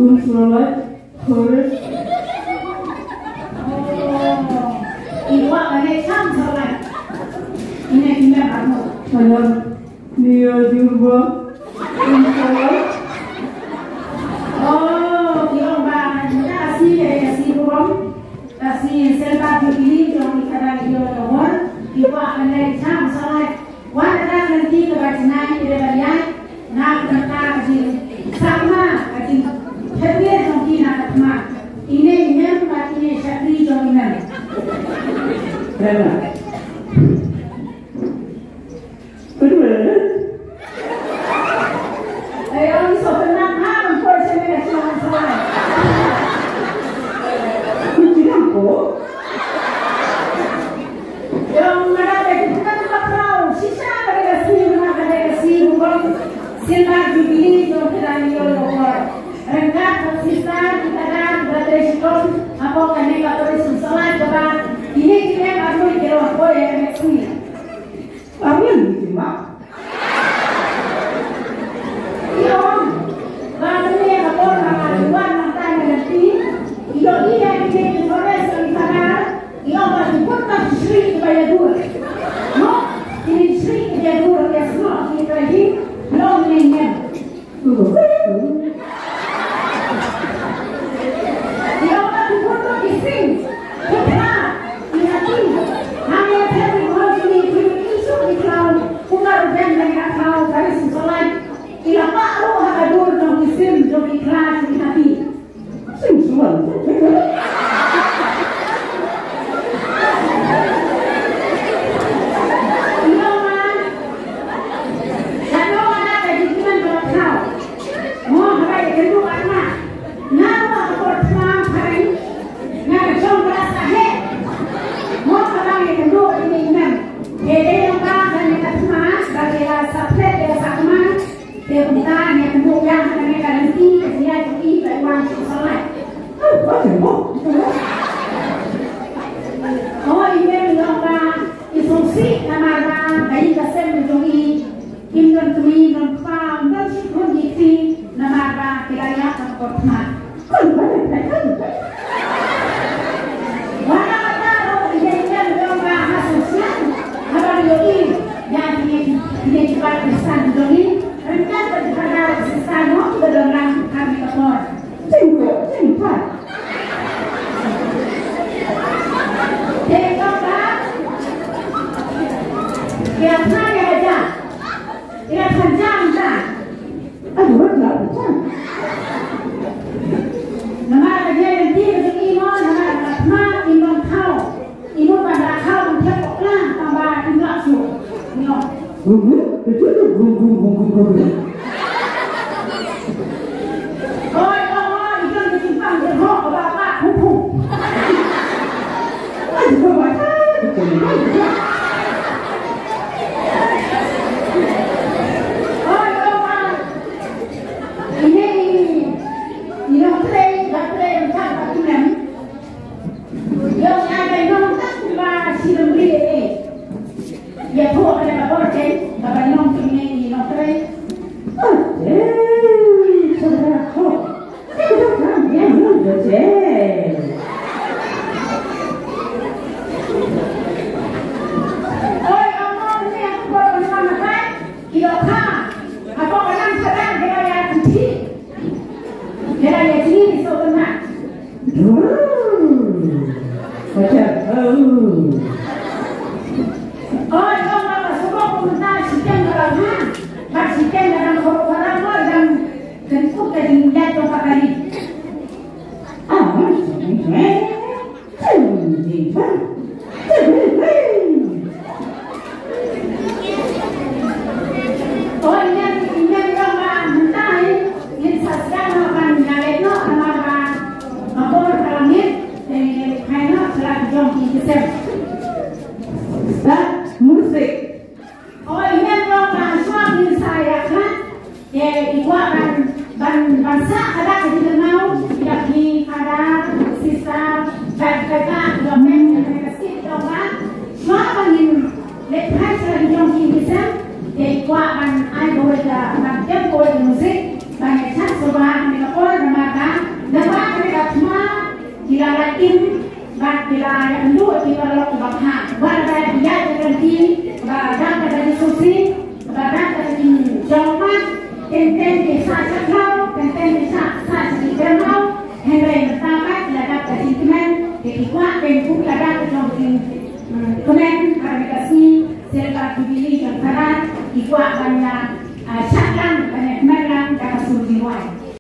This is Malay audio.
ultraviolet, Taurus. Iwa ada cam solat. Ini kita kamu. Salam iawbor, ultraviolet. Oh, iawbor. Kasih buram. Kasih selbat jubilee yang dikatakan iawbor. Iwa ada cam solat. Wanda nanti kebacanan kita bayar. Nak berkata kasih sama kasih. Terbiar jomki nak terma. Ini mati syakri jominan. Berapa? Kedua. Ayo sopenan ham porsi mereka soalan. Kunci lampu. Yang mana kita tahu sisa mereka si bukan silbar jubilee yang kita iawbor. Rengkat sisa kita dah berterus apa kene kalau soalan coba ini kita baru iawbor yang resmi. Apa yang diterima? Iwa ban ban ban sa kada ban kila yang dua kita lalu bahkan warga dia terhenti bahkan dari susi bahkan dari jaman enten desa saklau enten desa sakit bermau hendak bertakat ladap sentimen dikuat dan bukan ladap kemudian komunikasi serta jubilee yang keras ikuat banyak cakang banyak merang kata suruh